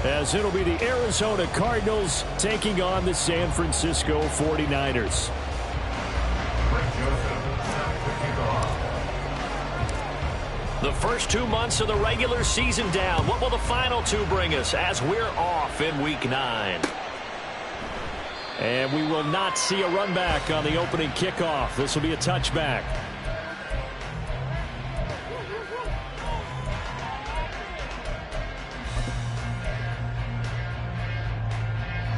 as it'll be the Arizona Cardinals taking on the San Francisco 49ers. The first 2 months of the regular season down. What will the final two bring us as we're off in Week 9? And we will not see a run back on the opening kickoff. This will be a touchback.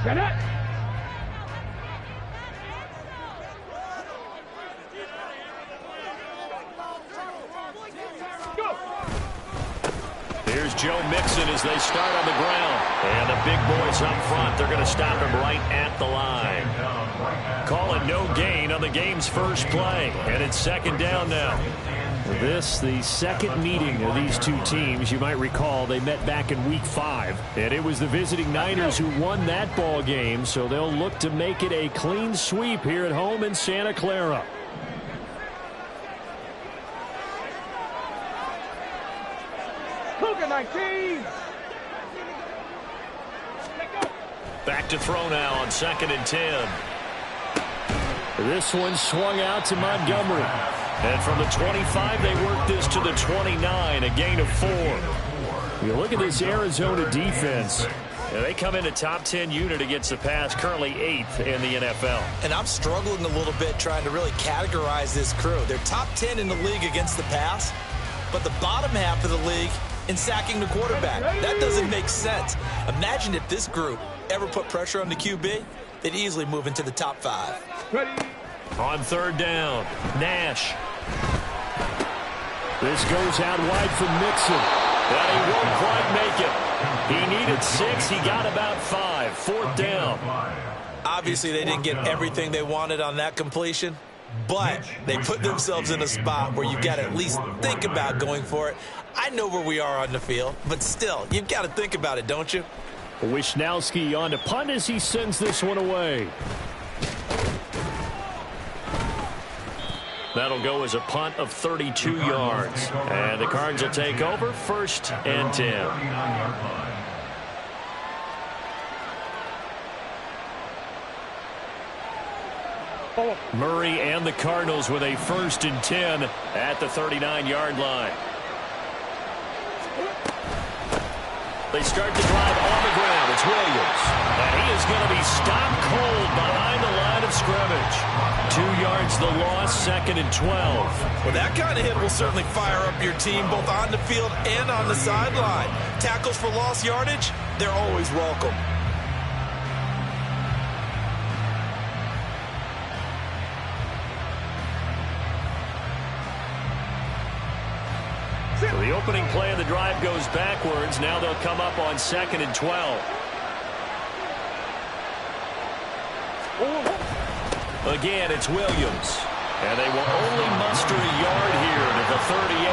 Get it! Here's Joe Mixon as they start on the ground. And the big boys up front, they're going to stop him right at the line. Call it no gain on the game's first play. And it's second down now. This, the second meeting of these two teams. You might recall they met back in Week 5. And it was the visiting Niners who won that ball game. So they'll look to make it a clean sweep here at home in Santa Clara. Cougar 19! Back to throw now on 2nd and 10. This one swung out to Montgomery. And from the 25, they work this to the 29, a gain of 4. You look at this Arizona defense. They come in a top 10 unit against the pass, currently 8th in the NFL. And I'm struggling a little bit trying to really categorize this crew. They're top 10 in the league against the pass, but the bottom half of the league in sacking the quarterback. That doesn't make sense. Imagine if this group ever put pressure on the QB, they'd easily move into the top 5. Ready. On 3rd down, Nash. This goes out wide for Mixon. But he won't quite make it. He needed 6. He got about 5. 4th down. Obviously, they didn't get everything they wanted on that completion, but they put themselves in a spot where you've got to at least think about going for it. I know where we are on the field, but still, you've got to think about it, don't you? Wishnowski on to punt as he sends this one away. That'll go as a punt of 32 yards. And the Cards will take over 1st and 10. Murray and the Cardinals with a 1st and 10 at the 39-yard line. They start the drive on the ground. It's Williams. And he is going to be stopped cold behind the line of scrimmage. 2 yards the loss, 2nd and 12. Well, that kind of hit will certainly fire up your team both on the field and on the sideline. Tackles for lost yardage, they're always welcome. So the opening play of the drive goes backwards. Now they'll come up on 2nd and 12. Again, it's Williams. And they will only muster a yard here to the 38.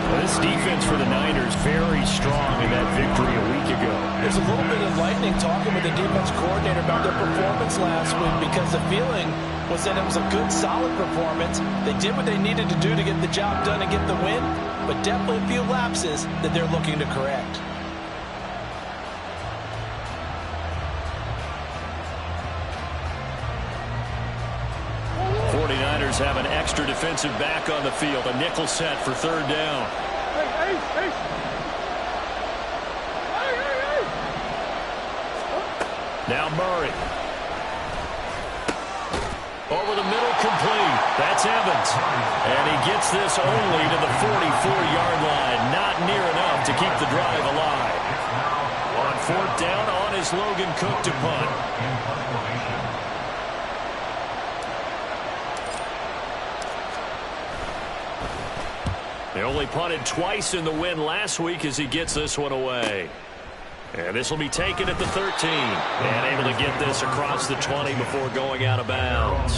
Well, this defense for the Niners very strong in that victory a week ago. There's a little bit of lightning talking with the defense coordinator about their performance last week because the feeling was that it was a good, solid performance. They did what they needed to do to get the job done and get the win, but definitely a few lapses that they're looking to correct. Have an extra defensive back on the field. A nickel set for 3rd down. Now Murray. Over the middle, complete. That's Evans. And he gets this only to the 44-yard line. Not near enough to keep the drive alive. On 4th down, on is Logan Cook to punt. They only punted twice in the win last week as he gets this one away. And this will be taken at the 13. And able to get this across the 20 before going out of bounds.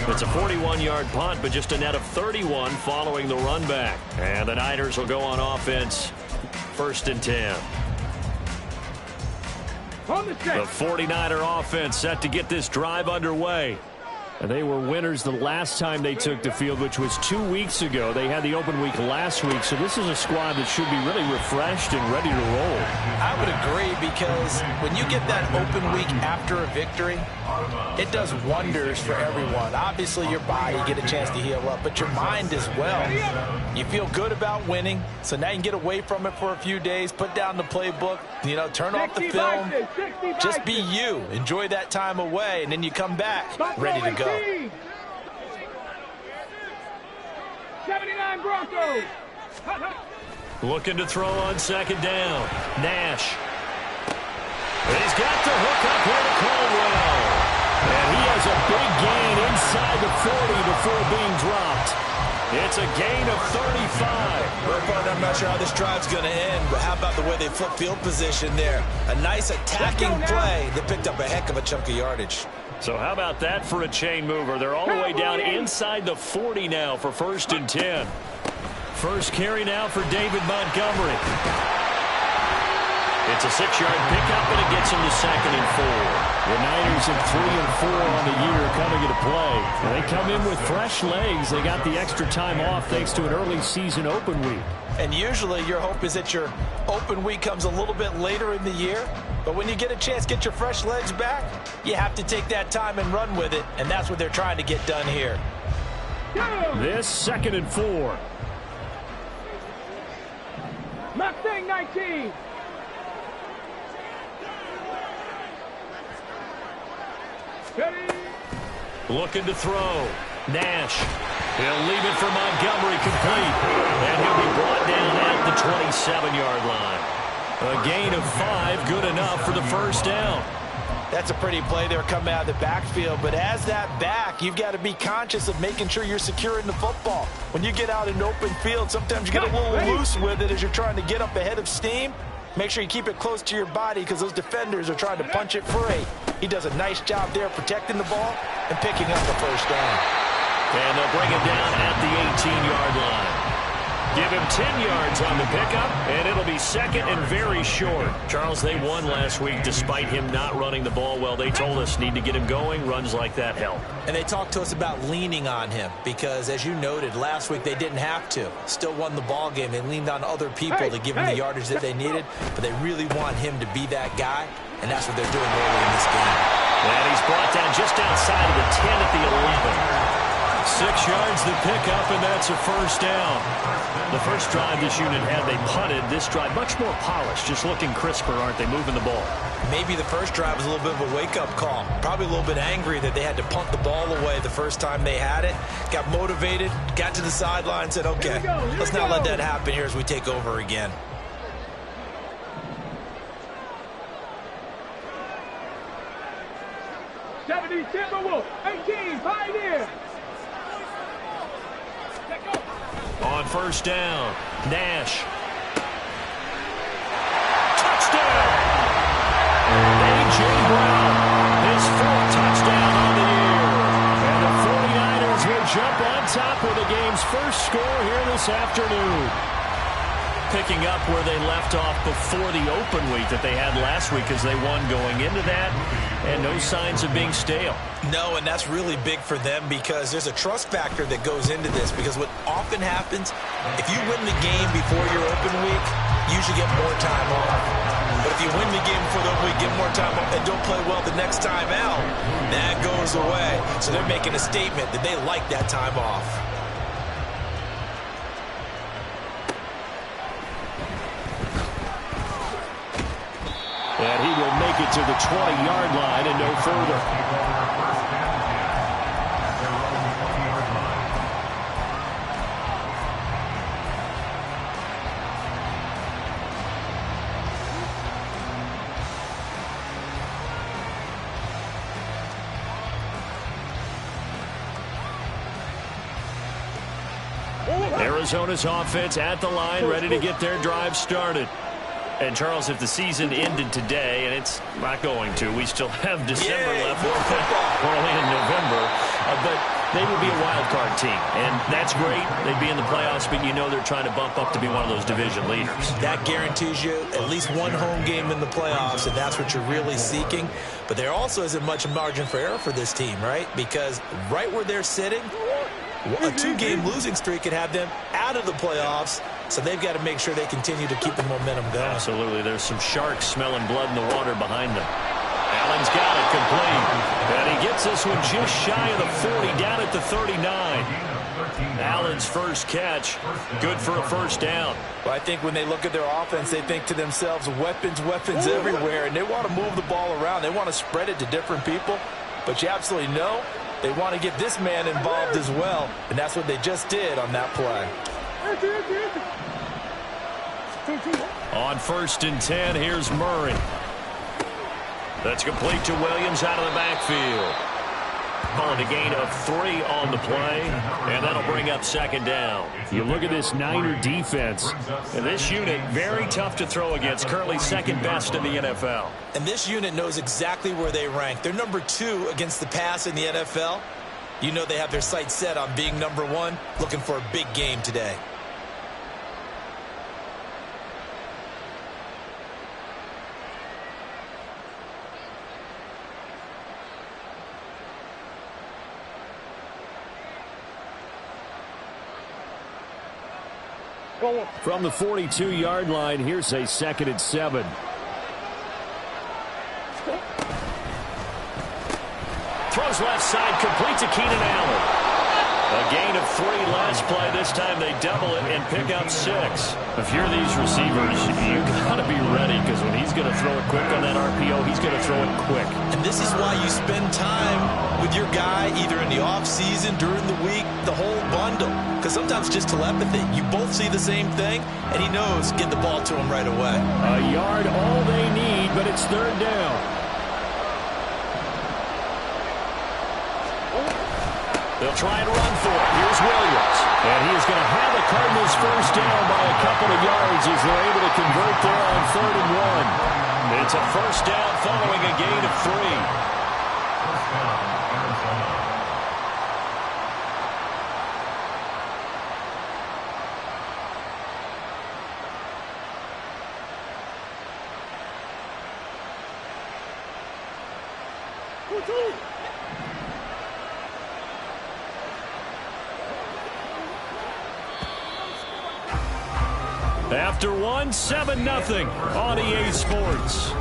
It's a 41-yard punt, but just a net of 31 following the run back. And the Niners will go on offense 1st and 10. The 49er offense set to get this drive underway. And they were winners the last time they took the field, which was 2 weeks ago. They had the open week last week, so this is a squad that should be really refreshed and ready to roll. I would agree, because when you get that open week after a victory, it does wonders for everyone. Obviously, your body, get a chance to heal up, but your mind as well. You feel good about winning, so now you can get away from it for a few days, put down the playbook, turn off the film. Just be you. Enjoy that time away, and then you come back ready to go. 79 Broncos. Looking to throw on second down. Nash. And he's got the hook up here to Caldwell. And he has a big gain inside the 40 before being dropped. It's a gain of 35. I'm not sure how this drive's going to end, but how about the way they flip field position there? A nice attacking play that picked up a heck of a chunk of yardage. So how about that for a chain mover? They're all the way down inside the 40 now for 1st and 10. First carry now for David Montgomery. It's a 6-yard pickup, and it gets him to 2nd and 4. The Niners at 3 and 4 on the year coming into play. And they come in with fresh legs. They got the extra time off thanks to an early season open week. And usually your hope is that your open week comes a little bit later in the year. But when you get a chance to get your fresh legs back, you have to take that time and run with it. And that's what they're trying to get done here. This 2nd and 4. Mustang 19. Looking to throw. Nash. He'll leave it for Montgomery, complete. And he'll be brought down at the 27-yard line. A gain of 5, good enough for the first down. That's a pretty play there coming out of the backfield. But as that back, you've got to be conscious of making sure you're securing the football. When you get out in open field, sometimes you get a little loose with it as you're trying to get up ahead of steam. Make sure you keep it close to your body because those defenders are trying to punch it free. He does a nice job there protecting the ball and picking up the first down. And they'll bring him down at the 18-yard line. Give him 10 yards on the pickup, and it'll be 2nd and very short. Charles, they won last week despite him not running the ball well. They told us need to get him going. Runs like that help. And they talked to us about leaning on him because, as you noted, last week they didn't have to. Still won the ball game. They leaned on other people to give them the yardage that they needed, but they really want him to be that guy, and that's what they're doing early in this game. And he's brought down just outside of the 10 at the 11. 6 yards the pickup, and that's a first down. The first drive this unit had, they punted. This drive, much more polished, just looking crisper, aren't they, moving the ball? Maybe the first drive was a little bit of a wake-up call. Probably a little bit angry that they had to punt the ball away the first time they had it. Got motivated, got to the sideline, said, okay, let's not let that happen here as we take over again. Timberwolves, 18, Pioneer. On first down, Nash. Touchdown! A.J. Brown, his 4th touchdown on the year. And the 49ers will jump on top with the game's first score here this afternoon. Picking up where they left off before the open week that they had last week as they won going into that. And no signs of being stale. No, and that's really big for them because there's a trust factor that goes into this because what often happens, if you win the game before your open week, you should get more time off. But if you win the game before the open week, get more time off, and don't play well the next time out, that goes away. So they're making a statement that they like that time off. And he will make it to the 20-yard line and no further. Arizona's offense at the line, ready to get their drive started. And, Charles, if the season ended today, and it's not going to, we still have December left. We're only in November. But they would be a wild card team. And that's great. They'd be in the playoffs, but you know they're trying to bump up to be one of those division leaders. That guarantees you at least one home game in the playoffs, and that's what you're really seeking. But there also isn't much margin for error for this team, right? Because right where they're sitting, a 2-game losing streak could have them out of the playoffs So they've got to make sure they continue to keep the momentum going. Absolutely. There's some sharks smelling blood in the water behind them. Allen's got it complete. And he gets this one just shy of the 40, down at the 39. Allen's first catch, good for a first down. Well, I think when they look at their offense, they think to themselves, weapons, weapons everywhere, and they want to move the ball around. They want to spread it to different people. But you absolutely know they want to get this man involved as well, and that's what they just did on that play. On 1st and 10, here's Murray. That's complete to Williams out of the backfield. Calling a gain of 3 on the play, and that'll bring up 2nd down. You look at this Niner defense, and this unit very tough to throw against, currently 2nd best in the NFL. And this unit knows exactly where they rank. They're number 2 against the pass in the NFL. You know they have their sights set on being number 1, looking for a big game today. From the 42-yard line, here's a 2nd and 7. Throws left side, complete to Keenan Allen. A gain of 3 last play. This time they double it and pick up 6. If you're these receivers, you got to be ready, because when he's going to throw it quick on that RPO, he's going to throw it quick. And this is why you spend time with your guy either in the offseason, during the week, the whole bundle. Because sometimes just telepathy. You both see the same thing, and he knows get the ball to him right away. A yard, all they need, but it's 3rd down. They'll try and run for it. Here's Williams. And he is going to have the Cardinals first down by a couple of yards as they're able to convert there on 3rd and 1. It's a first down following a gain of 3. After 1, 7-0 on EA Sports.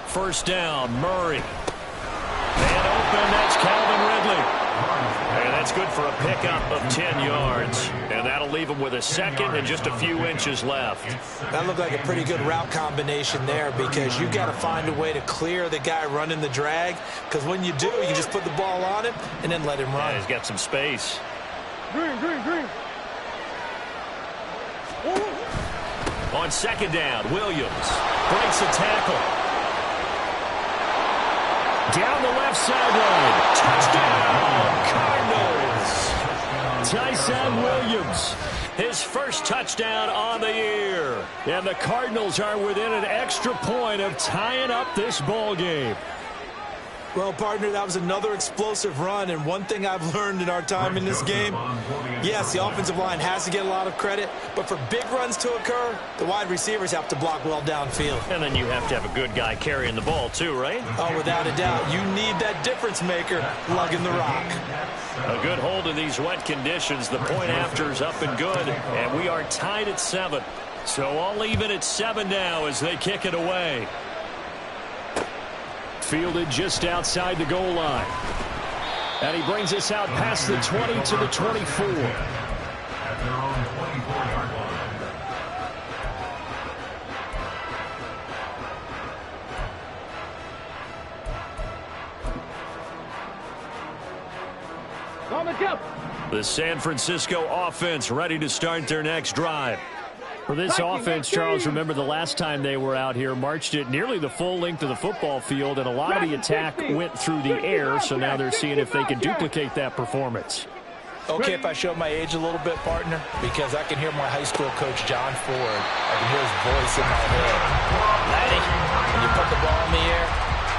First down, Murray. And open, that's Calvin Ridley. And that's good for a pickup of 10 yards. And that'll leave him with a 2nd and just a few inches left. That looked like a pretty good route combination there, because you got to find a way to clear the guy running the drag. Because when you do, you just put the ball on him and then let him run. Yeah, he's got some space. Green. On 2nd down, Williams breaks a tackle. Down the left sideline. Touchdown, Cardinals. Tyson Williams, his first touchdown on the year. And the Cardinals are within an extra point of tying up this ball game. Well, partner, that was another explosive run, and one thing I've learned in our time in this game, yes, the offensive line has to get a lot of credit, but for big runs to occur, the wide receivers have to block well downfield. And then you have to have a good guy carrying the ball too, right? Oh, without a doubt. You need that difference maker lugging the rock. A good hold in these wet conditions. The point after is up and good, and we are tied at 7. So I'll leave it at 7 now as they kick it away. Fielded just outside the goal line. And he brings us out past the 20 to the 24. The San Francisco offense ready to start their next drive. For this offense, Charles, remember the last time they were out here, marched it nearly the full length of the football field, and a lot of the attack went through the air, so now they're seeing if they can duplicate that performance. Okay, if I show my age a little bit, partner, because I can hear my high school coach, John Ford. I can hear his voice in my head. When you put the ball in the air,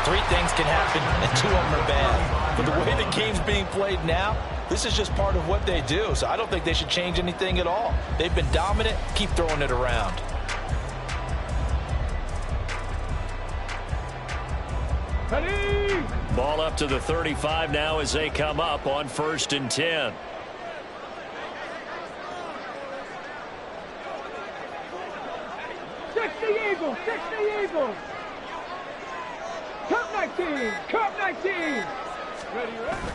3 things can happen, and 2 of them are bad. But the way the game's being played now, this is just part of what they do. So I don't think they should change anything at all. They've been dominant. Keep throwing it around. Ready? Ball up to the 35 now as they come up on 1st and 10. Eagles, 60 Eagles. Cup 19, Cup 19. Ready, ready.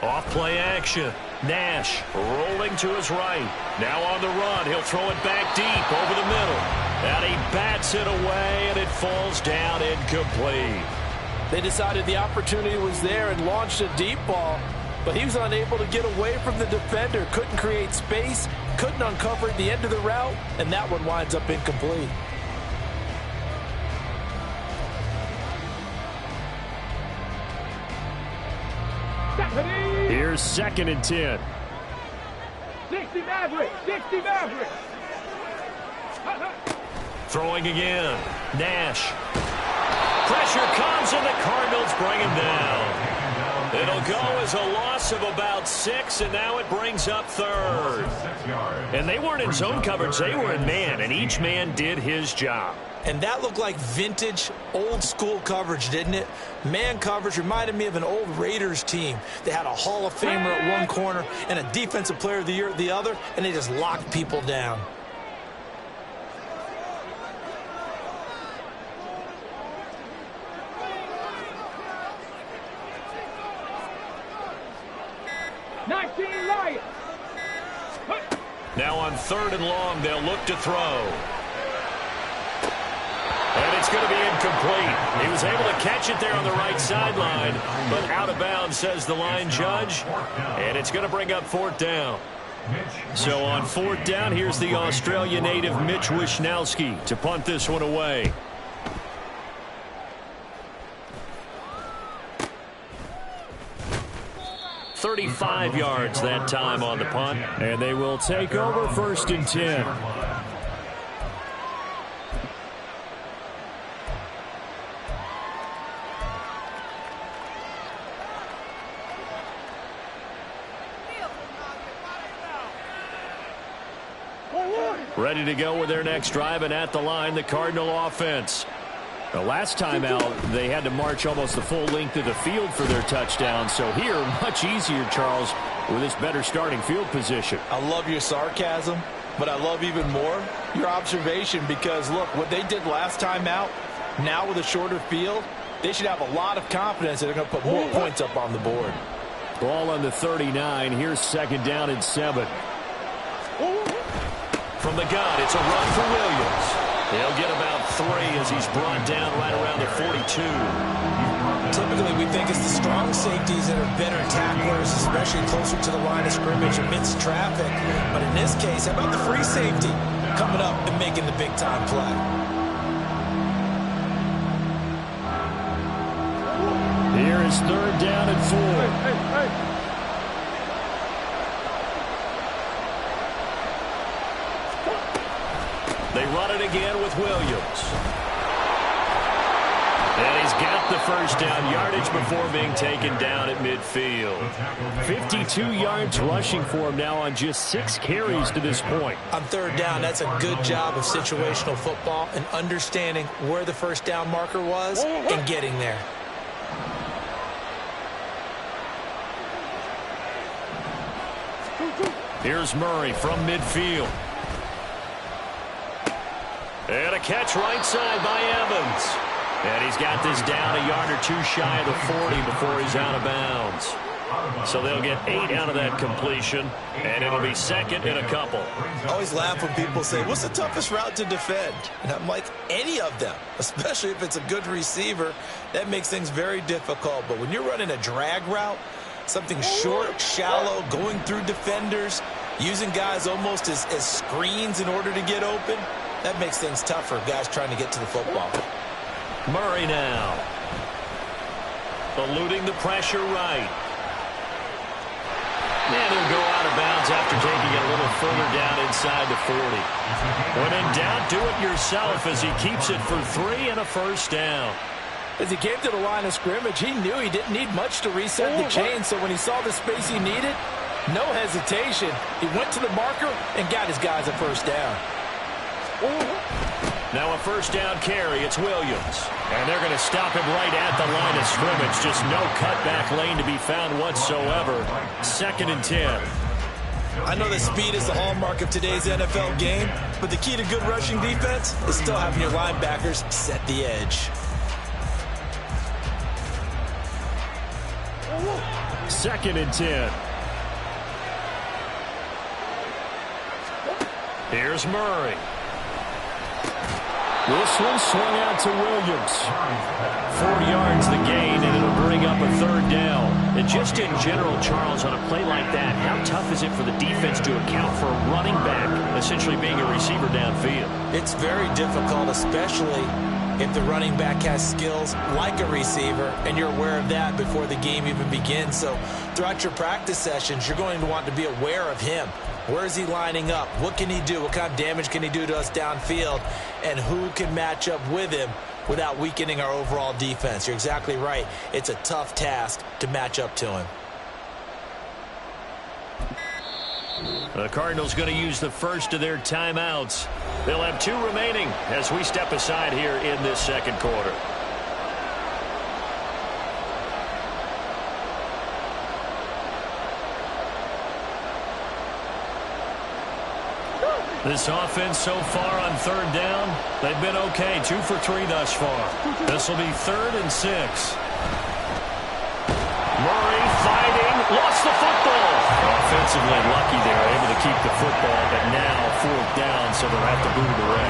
Off play action. Nash rolling to his right. Now on the run. He'll throw it back deep over the middle. And he bats it away, and it falls down incomplete. They decided the opportunity was there and launched a deep ball, but he was unable to get away from the defender. Couldn't create space, couldn't uncover at the end of the route, and that one winds up incomplete. Here's 2nd and 10. 60 Maverick, 60 Maverick. Throwing again. Nash. Pressure comes, and the Cardinals bring him down. It'll go as a loss of about 6, and now it brings up 3rd. And they weren't in zone coverage. They were in man, and each man did his job. And that looked like vintage, old-school coverage, didn't it? Man coverage reminded me of an old Raiders team. They had a Hall of Famer at one corner and a Defensive Player of the Year at the other, and they just locked people down. Now on 3rd and long, they'll look to throw. And it's going to be incomplete. He was able to catch it there on the right sideline, but out of bounds, says the line judge. And it's going to bring up 4th down. So on 4th down, here's the Australia native Mitch Wishnowsky to punt this one away. .35 yards that time on the punt. And they will take over 1st and 10. Ready to go with their next drive, and at the line, the Cardinal offense. The last time out, they had to march almost the full length of the field for their touchdown. So here, much easier, Charles, with this better starting field position. I love your sarcasm, but I love even more your observation because, look, what they did last time out, now with a shorter field, they should have a lot of confidence that they're going to put more points up on the board. Ball on the 39. Here's 2nd down and 7. From the gun, it's a run for Williams. He'll get about 3 as he's brought down right around the 42. Typically, we think it's the strong safeties that are better tacklers, especially closer to the line of scrimmage amidst traffic. But in this case, how about the free safety coming up and making the big-time play? Here is 3rd down and 4. They run it again with Williams. And he's got the 1st down yardage before being taken down at midfield. 52 yards rushing for him now on just 6 carries to this point. On 3rd down, that's a good job of situational football and understanding where the 1st down marker was and getting there. Here's Murray from midfield. And a catch right side by Evans. And he's got this down a yard or 2 shy of the 40 before he's out of bounds. So they'll get 8 out of that completion, and it'll be 2nd and a couple. I always laugh when people say, what's the toughest route to defend? And I'm like, any of them, especially if it's a good receiver. That makes things very difficult. But when you're running a drag route, something short, shallow, going through defenders, using guys almost as screens in order to get open, that makes things tough for guys trying to get to the football. Murray now. Eluding the pressure right. And he'll go out out of bounds after taking it a little further down inside the 40. When in doubt, do it yourself as he keeps it for 3 and a first down. As he came to the line of scrimmage, he knew he didn't need much to reset the chain, so when he saw the space he needed, no hesitation. He went to the marker and got his guys a first down. Now a first down carry. It's Williams. And they're going to stop him right at the line of scrimmage. Just no cutback lane to be found whatsoever. 2nd and 10. I know that speed is the hallmark of today's NFL game, but the key to good rushing defense is still having your linebackers set the edge. 2nd and 10. Here's Murray. This one swung out to Williams. 4 yards the gain, and it'll bring up a 3rd down. And just in general, Charles, on a play like that, how tough is it for the defense to account for a running back essentially being a receiver downfield? It's very difficult, especially if the running back has skills like a receiver, and you're aware of that before the game even begins. So throughout your practice sessions, you're going to want to be aware of him. Where is he lining up? What can he do? What kind of damage can he do to us downfield? And who can match up with him without weakening our overall defense? You're exactly right. It's a tough task to match up to him. The Cardinals going to use the first of their timeouts. They'll have 2 remaining as we step aside here in this 2nd quarter. This offense so far on 3rd down, they've been okay. 2 for 3 thus far. This will be 3rd and 6. Murray fighting, lost the football. Offensively lucky there, able to keep the football, but now 4th down, so they'll have to boot it away.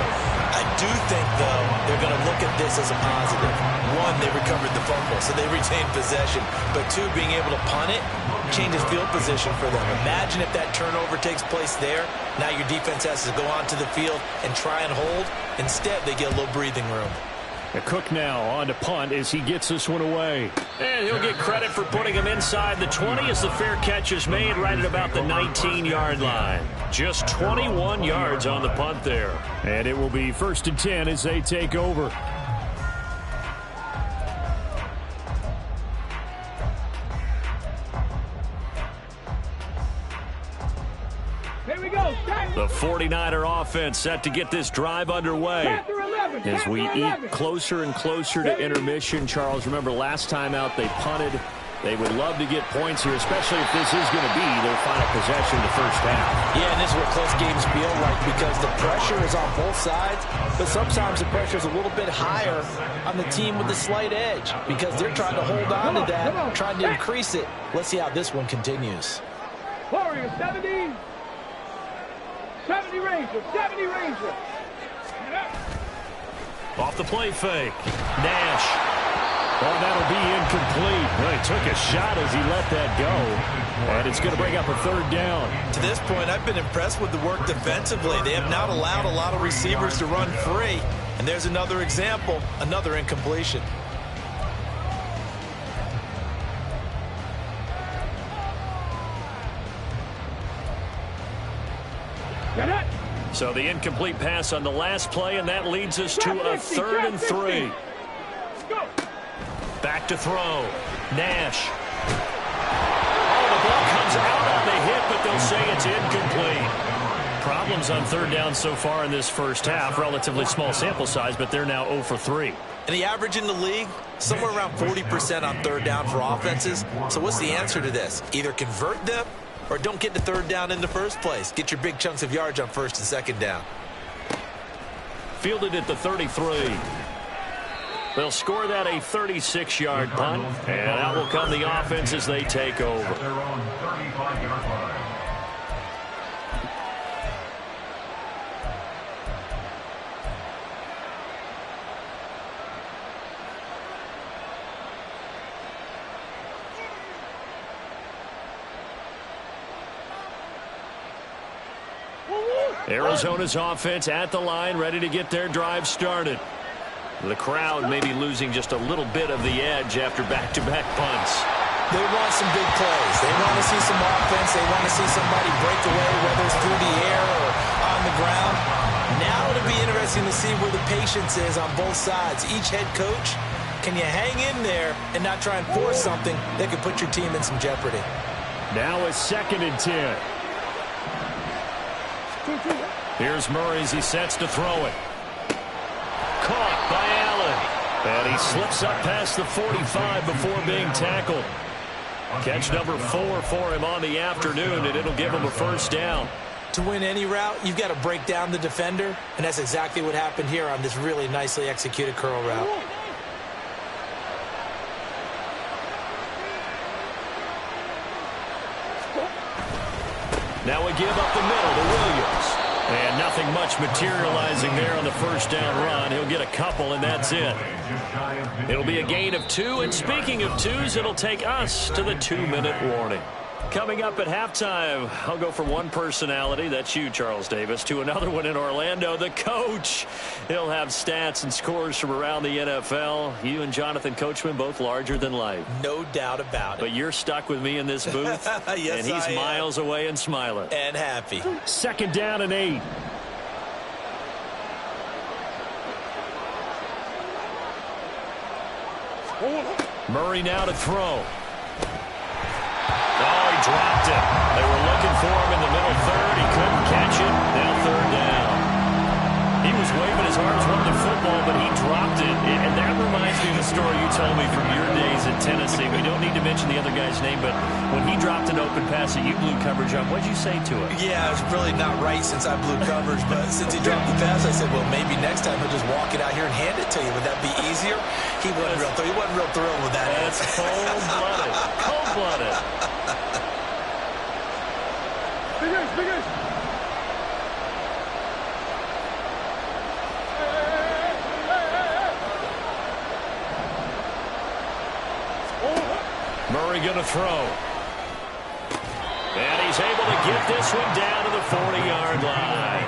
I do think, though, they're going to look at this as a positive. 1, they recovered the fumble, so they retained possession. But 2, being able to punt it changes field position for them. Imagine if that turnover takes place there. Now your defense has to go onto the field and try and hold. Instead, they get a little breathing room. Cook now on to punt as he gets this one away. And he'll get credit for putting him inside the 20 as the fair catch is made right at about the 19-yard line. Just 21 yards on the punt there. And it will be 1st and 10 as they take over. Here we go. The 49er offense set to get this drive underway. As we eat closer and closer to intermission, Charles, remember last time out they punted. They would love to get points here, especially if this is going to be their final possession of the first half. Yeah, and this is what close games feel like because the pressure is on both sides, but sometimes the pressure is a little bit higher on the team with the slight edge because they're trying to hold on to that, trying to increase it. Let's see how this one continues. Warriors, 70. 70 Ranger, 70 Ranger. Off the play fake. Nash. Oh, that'll be incomplete. Well, he took a shot as he let that go. And it's going to bring up a 3rd down. To this point, I've been impressed with the work defensively. They have not allowed a lot of receivers to run free. And there's another example, another incompletion. So the incomplete pass on the last play, and that leads us to a 3rd and 3. Back to throw. Nash. Oh, the ball comes out on the hit, but they'll say it's incomplete. Problems on 3rd down so far in this first half. Relatively small sample size, but they're now 0 for 3. And the average in the league, somewhere around 40% on 3rd down for offenses. So what's the answer to this? Either convert them or don't get to 3rd down in the first place. Get your big chunks of yards on 1st and 2nd down. Fielded at the 33. They'll score that a 36-yard punt, and out will come the offense as they take over. Arizona's offense at the line, ready to get their drive started. The crowd may be losing just a little bit of the edge after back-to-back punts. They want some big plays. They want to see some offense. They want to see somebody break away, whether it's through the air or on the ground. Now it'll be interesting to see where the patience is on both sides. Each head coach, can you hang in there and not try and force something that could put your team in some jeopardy? Now it's 2nd and 10. Here's Murray as he sets to throw it. Caught by Allen. And he slips up past the 45 before being tackled. Catch number 4 for him on the afternoon, and it'll give him a first down. To win any route, you've got to break down the defender, and that's exactly what happened here on this really nicely executed curl route. Now we give up the middle to Williams. And nothing much materializing there on the first down run. He'll get a couple, and that's it. It'll be a gain of 2, and speaking of 2s, it'll take us to the 2-minute warning. Coming up at halftime, I'll go from one personality, that's you, Charles Davis, to another one in Orlando, the coach. He'll have stats and scores from around the NFL. You and Jonathan Coachman, both larger than life. No doubt about it. But you're stuck with me in this booth, yes, and he's miles away and smiling. And happy. 2nd down and 8. Murray now to throw. Oh, he dropped it. They were looking for him in the middle third. He couldn't catch it. Now 3rd down. He was waving his arms wanting the football, but he dropped it. And that reminds me of the story you told me from your days in Tennessee. We don't need to mention the other guy's name, but when he dropped an open pass that you blew coverage on, what'd you say to him? Yeah, it's really not right since I blew coverage, but since he dropped the pass, I said, well, maybe next time he'll just walk it out here and hand it to you. Would that be easier? He wasn't real thrilled with that. That's cold-blooded. Cold-blooded. Figures. Murray going to throw. And he's able to get this one down to the 40-yard line.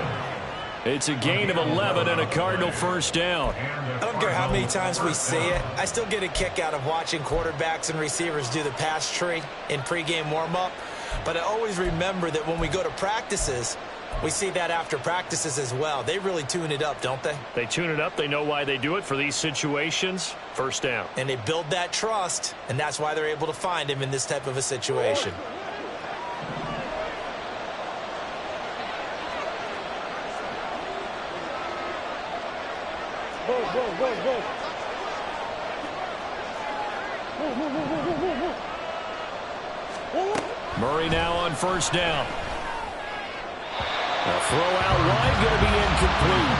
It's a gain of 11 and a Cardinal first down. I don't care how many times we say it. I still get a kick out of watching quarterbacks and receivers do the pass tree in pregame warm-up. But I always remember that when we go to practices, we see that after practices as well. They really tune it up, don't they? They tune it up. They know why they do it for these situations. First down. And they build that trust, and that's why they're able to find him in this type of a situation. Go. Murray now on first down. A throw out wide, going to be incomplete.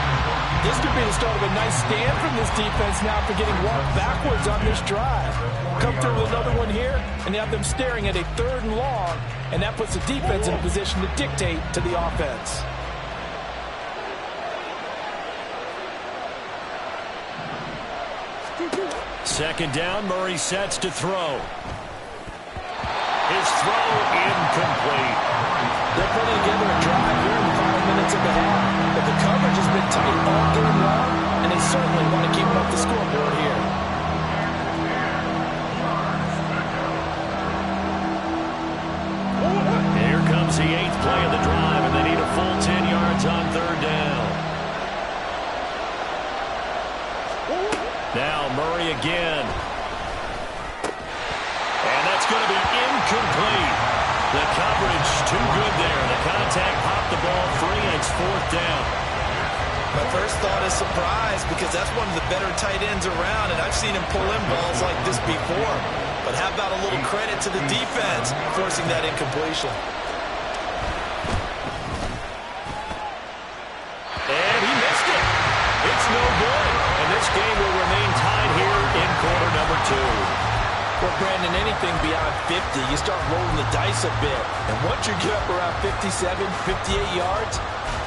This could be the start of a nice stand from this defense now for getting walked backwards on this drive. Come through with another one here, and they have them staring at a 3rd and long, and that puts the defense in a position to dictate to the offense. Second down, Murray sets to throw. His throw incomplete. They're putting together a drive here in the final minutes of the half. But the coverage has been tight all game long, and they certainly want to keep up the scoreboard here. Here comes the 8th play of the drive, and they need a full 10 yards on 3rd down. Now Murray again. And that's going to be incomplete. The coverage too good there. The contact popped the ball free, and it's 4th down. My first thought is surprise, because that's one of the better tight ends around, and I've seen him pull in balls like this before. But how about a little credit to the defense forcing that incompletion? And he missed it. It's no good. And this game will remain tied here in quarter number 2. Well, Brandon, anything beyond 50, you start rolling the dice a bit. And once you get up around 57, 58 yards,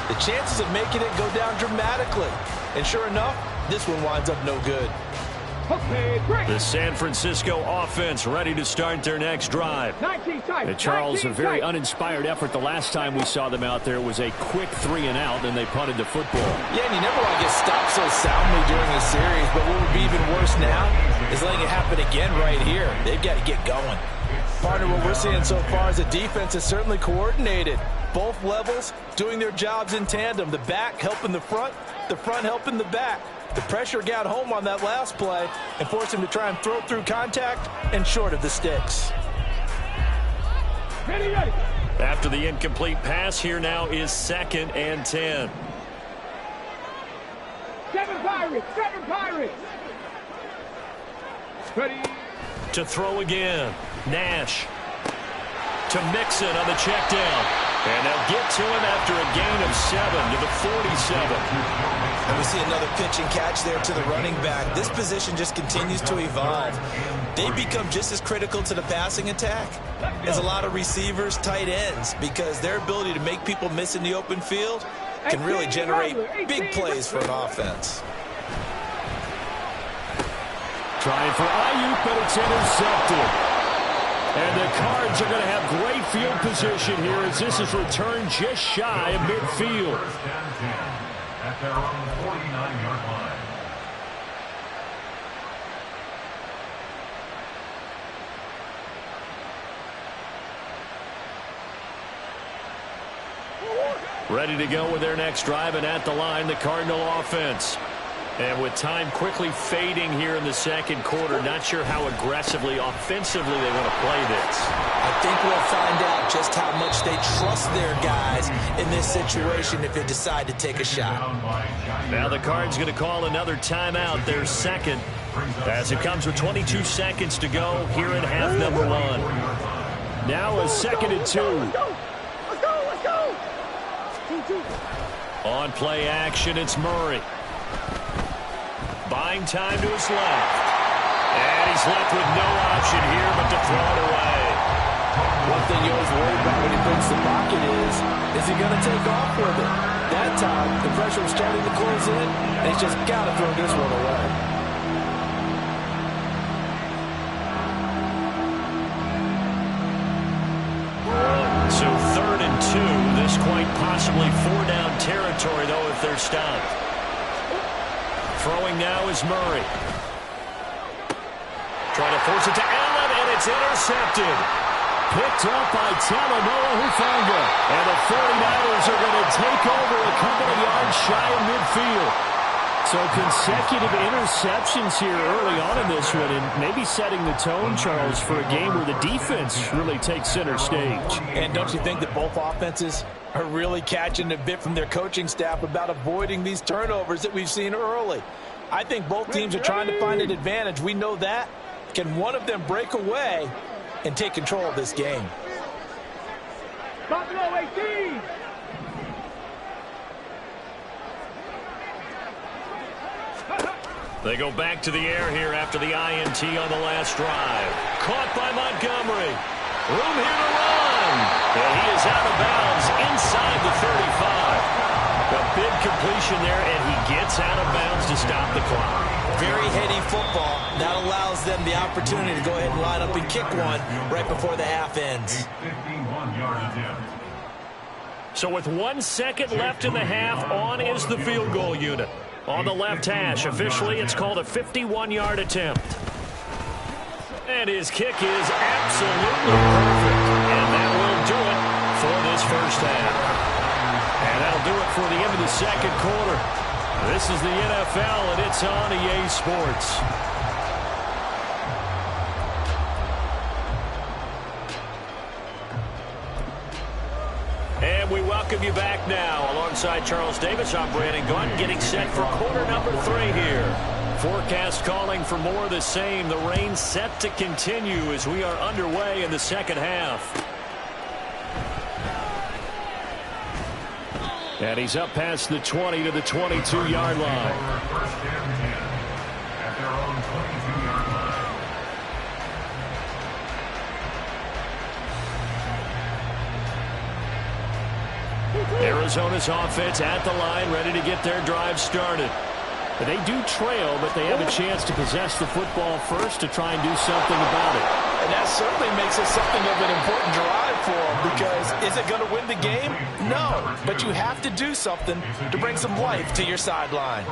the chances of making it go down dramatically. And sure enough, this one winds up no good. Okay, break. The San Francisco offense ready to start their next drive. 19 tight. And Charles, a 19 very tight. uninspired effort the last time we saw them out there was a quick 3-and-out, and they punted the football. Yeah, and you never want to get stopped so soundly during a series, but what would be even worse now is letting it happen again right here. They've got to get going. Partner, what we're seeing so far is the defense is certainly coordinated. Both levels doing their jobs in tandem. The back helping the front helping the back. The pressure got home on that last play and forced him to try and throw through contact and short of the sticks. Ready, ready. After the incomplete pass, here now is 2nd and 10. Seven Pirates. Ready. To throw again. Nash. To Mixon on the check down. And they'll get to him after a gain of 7 to the 47. And we see another pitch and catch there to the running back. This position just continues to evolve. They become just as critical to the passing attack as a lot of receivers, tight ends, because their ability to make people miss in the open field can really generate big plays for an offense. Trying for Ayuk, but it's intercepted. And the Cards are going to have great field position here as this is returned just shy of midfield. At their own 49-yard line. Ready to go with their next drive, and at the line, the Cardinal offense. And with time quickly fading here in the second quarter, not sure how aggressively, offensively they want to play this. I think we'll find out just how much they trust their guys in this situation if they decide to take a shot. Now the Cards going to call another timeout, their second, as it comes with 22 seconds to go here in half number 1. Now a 2nd and 2. Let's go. 2-2. On play action, it's Murray. Buying time to his left. And he's left with no option here but to throw it away. One thing you always worry about when he breaks the pocket is he going to take off with it? That time, the pressure was starting to close in, and he's just got to throw this one away. So 3rd and 2. This quite possibly 4-down territory, though, if they're stopped. Throwing now is Murray. Trying to force it to Allen, and it's intercepted. Picked up by Talanoa Hufanga. And the 49ers are going to take over a couple of yards shy of midfield. So consecutive interceptions here early on in this one, and maybe setting the tone, Charles, for a game where the defense really takes center stage. And don't you think that both offenses are really catching a bit from their coaching staff about avoiding these turnovers that we've seen early? I think both teams are trying to find an advantage. We know that. Can one of them break away and take control of this game? Buffalo 18. They go back to the air here after the INT on the last drive. Caught by Montgomery. Room here to run. And he is out of bounds inside the 35. A big completion there, and he gets out of bounds to stop the clock. Very heady football. That allows them the opportunity to go ahead and line up and kick one right before the half ends. 51-yard attempt. So with 1 second left in the half, on is the field goal unit. On the left hash, officially it's called a 51-yard attempt. And his kick is absolutely perfect. And that will do it for this first half. And that'll do it for the end of the second quarter. This is the NFL, and it's on EA Sports. And we welcome you back now. Alongside Charles Davis, I'm Brandon Gunn, getting set for quarter number 3 here. Forecast calling for more of the same. The rain set to continue as we are underway in the second half. And he's up past the 20 to the 22-yard line. First and 10 at their own 22-yard line. Arizona's offense at the line, ready to get their drive started. They do trail, but they have a chance to possess the football first to try and do something about it. And that certainly makes it something of an important drive for them, because is it going to win the game? No, but you have to do something to bring some life to your sideline.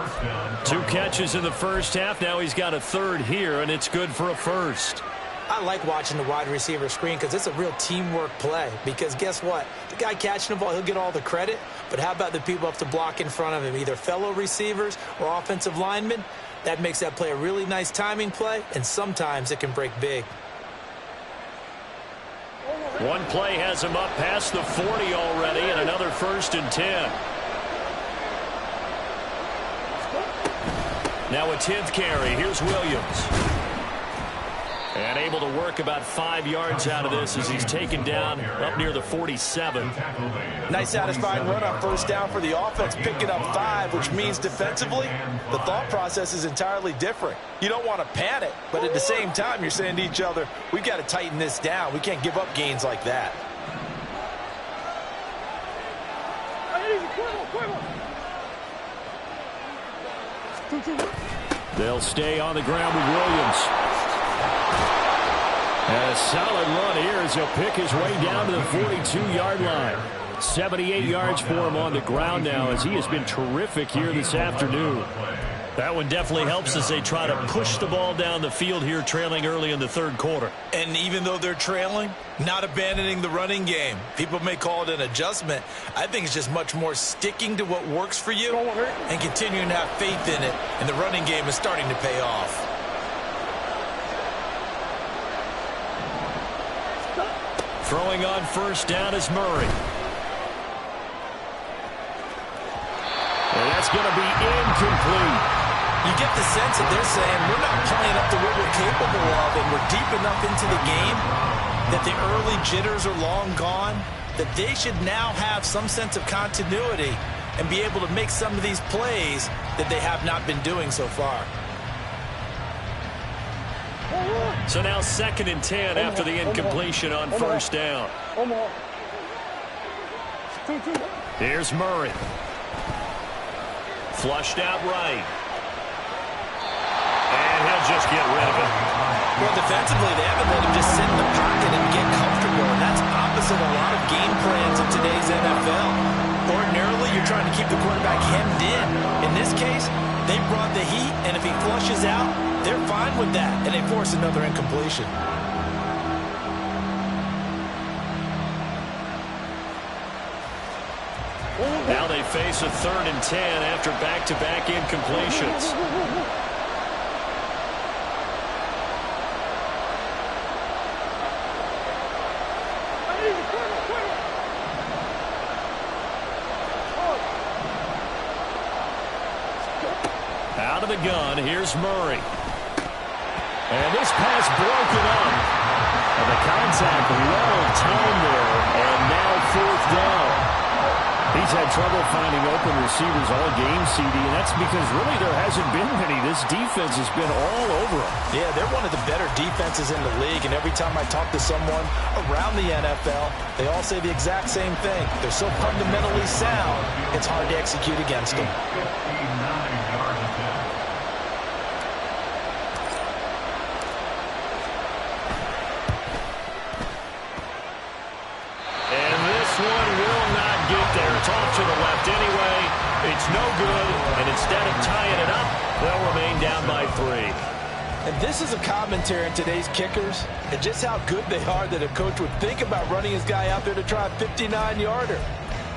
2 catches in the first half. Now he's got a third here, and it's good for a first. I like watching the wide receiver screen because it's a real teamwork play. Because guess what? The guy catching the ball, he'll get all the credit. But how about the people up to block in front of him, either fellow receivers or offensive linemen? That makes that play a really nice timing play, and sometimes it can break big. One play has him up past the 40 already, and another 1st and 10. Now a 10th carry. Here's Williams. And able to work about 5 yards out of this as he's taken down up near the 47. Nice satisfying run on 1st down for the offense, picking up 5, which means defensively, the thought process is entirely different. You don't want to panic, but at the same time, you're saying to each other, we've got to tighten this down. We can't give up gains like that. They'll stay on the ground with Williams. And a solid run here as he'll pick his way down to the 42-yard line. 78 yards for him on the ground now as he has been terrific here this afternoon. That one definitely helps as they try to push the ball down the field here, trailing early in the 3rd quarter. And even though they're trailing, not abandoning the running game. People may call it an adjustment. I think it's just much more sticking to what works for you and continuing to have faith in it. And the running game is starting to pay off. Throwing on 1st down is Murray. And that's going to be incomplete. You get the sense that they're saying we're not playing up to what we're capable of, and we're deep enough into the game that the early jitters are long gone, that they should now have some sense of continuity and be able to make some of these plays that they have not been doing so far. So now 2nd and 10 after the incompletion on 1st down. Here's Murray. Flushed out right. And he'll just get rid of it. Well, defensively, they haven't let him just sit in the pocket and get comfortable, and that's opposite a lot of game plans in today's NFL. Ordinarily, you're trying to keep the quarterback hemmed in. In this case, they brought the heat, and if he flushes out, they're fine with that, and they force another incompletion. Now they face a 3rd and 10 after back-to-back incompletions. Out of the gun, here's Murray. And this pass broken up. And the contact well timed there, and now 4th down. He's had trouble finding open receivers all game, CD, and that's because really there hasn't been many. This defense has been all over them. Yeah, they're one of the better defenses in the league, and every time I talk to someone around the NFL, they all say the exact same thing. They're so fundamentally sound, it's hard to execute against them. It's off to the left anyway. It's no good, and instead of tying it up, they'll remain down by 3. And this is a commentary on today's kickers and just how good they are that a coach would think about running his guy out there to try a 59-yarder.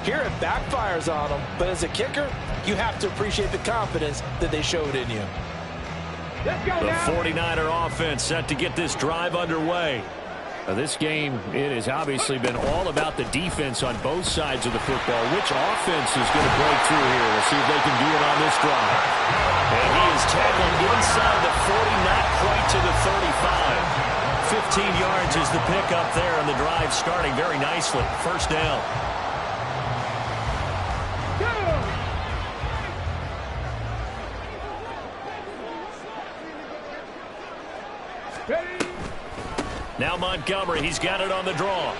Here it backfires on them, but as a kicker, you have to appreciate the confidence that they showed in you. The 49er offense set to get this drive underway. This game, it has obviously been all about the defense on both sides of the football. Which offense is going to break through here? We'll see if they can do it on this drive. And he is tackled inside the 40, not quite to the 35. 15 yards is the pickup there, and the drive starting very nicely. 1st down. Now Montgomery, he's got it on the draw.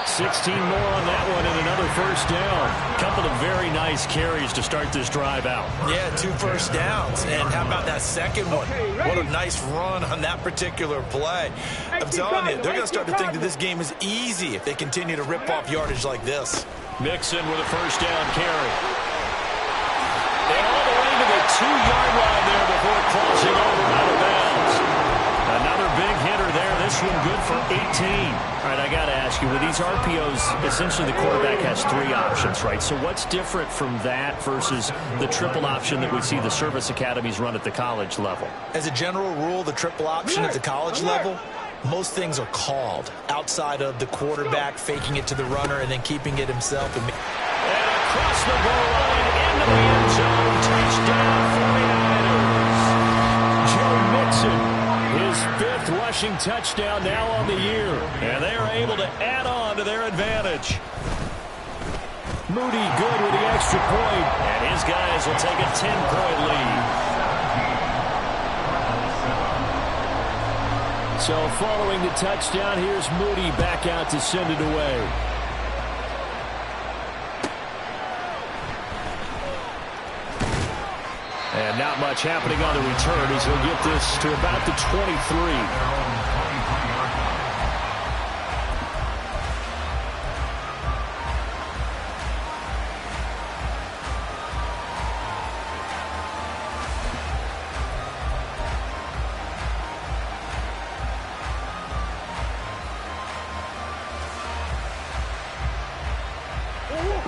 16 more on that one and another 1st down. Couple of very nice carries to start this drive out. Yeah, 2 first downs. And how about that second one? What a nice run on that particular play. I'm telling you, they're going to start to think that this game is easy if they continue to rip off yardage like this. Mixon with a 1st down carry. And all the way to the 2-yard line there before crossing over out of bounds. Another first one good for 18. All right, I got to ask you, with these RPOs, essentially the quarterback has 3 options, right? So what's different from that versus the triple option that we see the service academies run at the college level? As a general rule, the triple option at the college level, most things are called outside of the quarterback faking it to the runner and then keeping it himself. And across the goal line, into the end zone, touchdown 49ers. Joe Mixon, his 5th rushing touchdown now on the year. And they are able to add on to their advantage. Moody good with the extra point. And his guys will take a 10-point lead. So following the touchdown, here's Moody back out to send it away. And not much happening on the return as he'll get this to about the 23.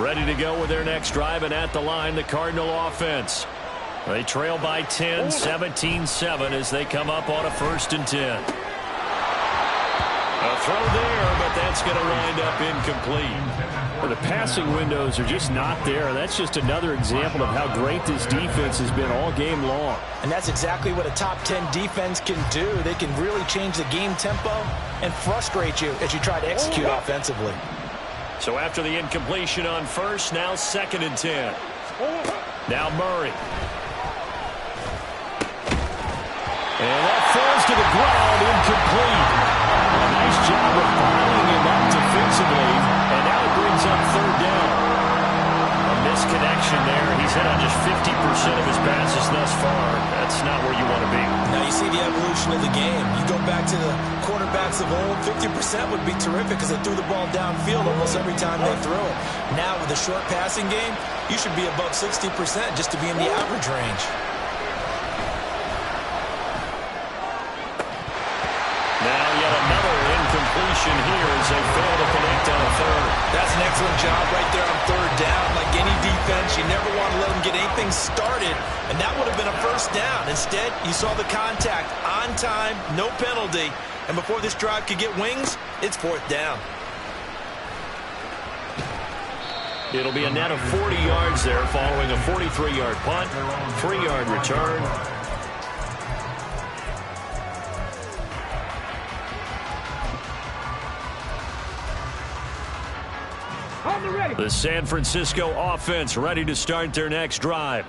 Ready to go with their next drive, and at the line, the Cardinal offense. They trail by 10, 17-7 as they come up on a 1st and 10. A throw there, but that's going to wind up incomplete. Well, the passing windows are just not there. That's just another example of how great this defense has been all game long. And that's exactly what a top 10 defense can do. They can really change the game tempo and frustrate you as you try to execute offensively. So after the incompletion on 1st, now 2nd and 10. Now Murray. And that falls to the ground, incomplete. A nice job of piling him up defensively, and now it brings up 3rd down. A misconnection there. He's hit on just 50% of his passes thus far. That's not where you want to be. Now you see the evolution of the game. You go back to the quarterbacks of old, 50% would be terrific because they threw the ball downfield almost every time they threw it. Now with the short passing game, you should be above 60% just to be in the average range. Now yet another incompletion here as they fail to connect on 3rd. That's an excellent job right there on 3rd down. Like any defense, you never want to let them get anything started, and that would have been a 1st down. Instead, you saw the contact on time, no penalty, and before this drive could get wings, it's 4th down. It'll be a net of 40 yards there following a 43-yard punt, 3-yard return. The San Francisco offense ready to start their next drive.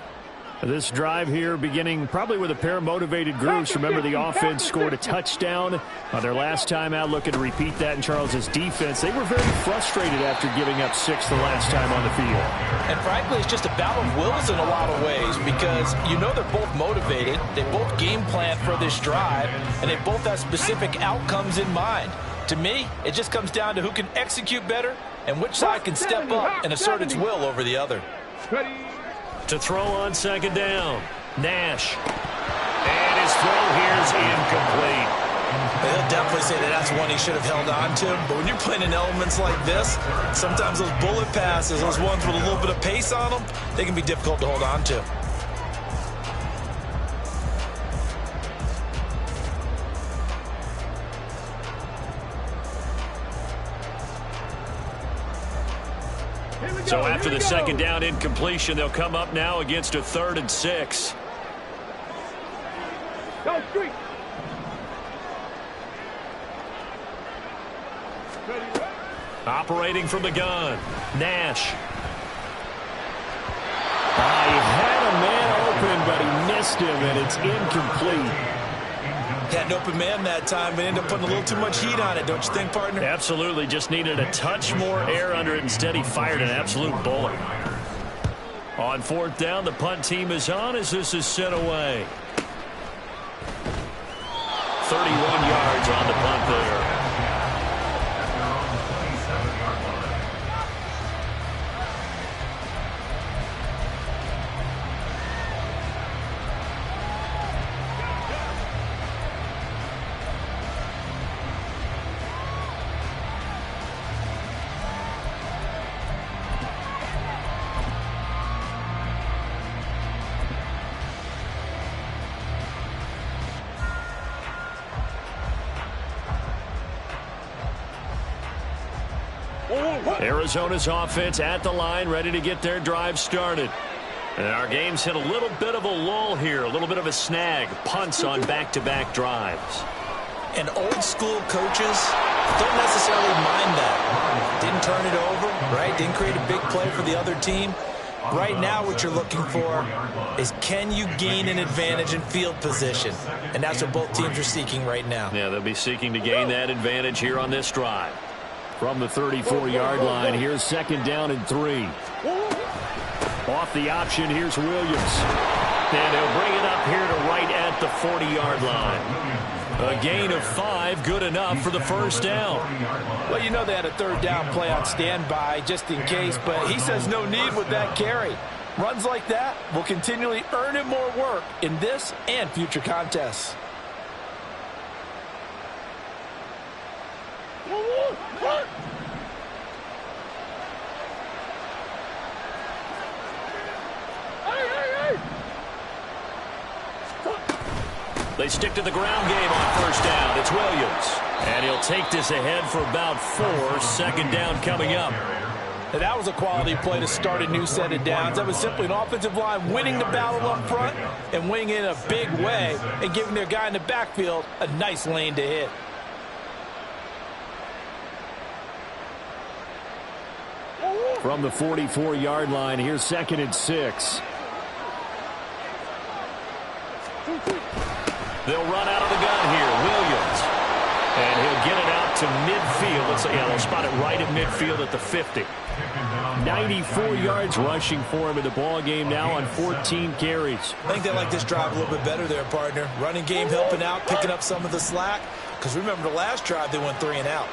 This drive here beginning probably with a pair of motivated groups. Remember, the offense scored a touchdown on their last time out. Looking to repeat that in Charles's defense. They were very frustrated after giving up 6 the last time on the field. And frankly, it's just a battle of wills in a lot of ways because you know they're both motivated. They both game plan for this drive, and they both have specific outcomes in mind. To me, it just comes down to who can execute better and which side can step up and assert its will over the other. To throw on 2nd down, Nash. And his throw here is incomplete. They'll definitely say that that's one he should have held on to. But when you're playing in elements like this, sometimes those bullet passes, those ones with a little bit of pace on them, they can be difficult to hold on to. So after the 2nd down incompletion, they'll come up now against a 3rd and 6. Go street. Operating from the gun, Nash. He had a man open, but he missed him, and it's incomplete. Had an open man that time, but ended up putting a little too much heat on it, don't you think, partner? Absolutely. Just needed a touch more air under it. Instead, he fired an absolute bullet. On 4th down, the punt team is on as this is sent away. 31 yards on the punt there. Arizona's offense at the line, ready to get their drive started. And our game's hit a little bit of a lull here, a little bit of a snag. Punts on back-to-back drives. And old-school coaches don't necessarily mind that. Didn't turn it over, right? Didn't create a big play for the other team. Right now what you're looking for is, can you gain an advantage in field position? And that's what both teams are seeking right now. Yeah, they'll be seeking to gain that advantage here on this drive. From the 34-yard line, here's 2nd down and 3. Off the option, here's Williams. And he'll bring it up here to right at the 40-yard line. A gain of 5, good enough for the first down. Well, you know they had a 3rd down play on standby just in case, but he says no need with that carry. Runs like that will continually earn him more work in this and future contests. They stick to the ground game on first down. It's Williams. And he'll take this ahead for about 4. 2nd down coming up. And that was a quality play to start a new set of downs. That was simply an offensive line winning the battle up front and winning it in a big way and giving their guy in the backfield a nice lane to hit. From the 44-yard line, here's 2nd and 6. They'll run out of the gun here. Williams. And he'll get it out to midfield. They'll spot it right at midfield at the 50. 94 yards rushing for him in the ball game now on 14 carries. I think they like this drive a little bit better there, partner. Running game helping out, picking up some of the slack. Because remember the last drive, they went 3 and out.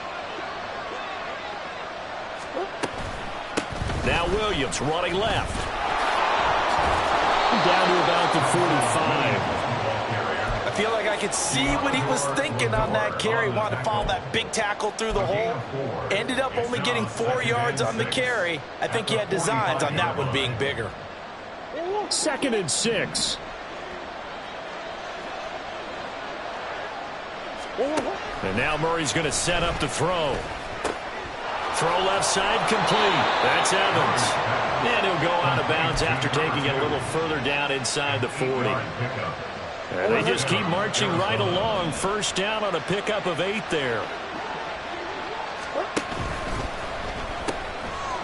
Now Williams running left. Down to about the 45. I feel like I could see what he was thinking on that carry. Wanted to follow that big tackle through the hole. Ended up only getting 4 yards on the carry. I think he had designs on that one being bigger. 2nd and 6. And now Murray's going to set up to throw. Throw left side complete. That's Evans. And he'll go out of bounds after taking it a little further down inside the 40. And they just keep marching right along. First down on a pickup of 8 there.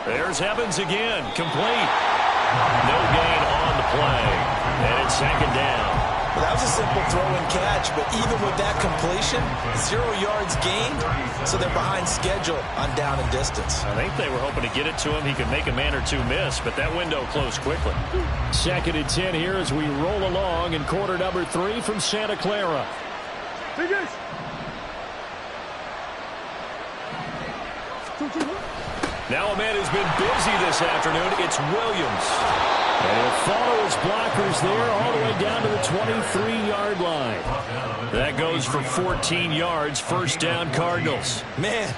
There's Evans again. Complete. No gain on the play. And it's 2nd down. Well, that was a simple throw and catch, but even with that completion, 0 yards gained, so they're behind schedule on down and distance. I think they were hoping to get it to him. He could make a man or two miss, but that window closed quickly. 2nd and 10 here as we roll along in quarter number 3 from Santa Clara. Now a man who's been busy this afternoon, it's Williams. And he'll follow his blockers there all the way down to the 23-yard line. That goes for 14 yards. First down, Cardinals. Man,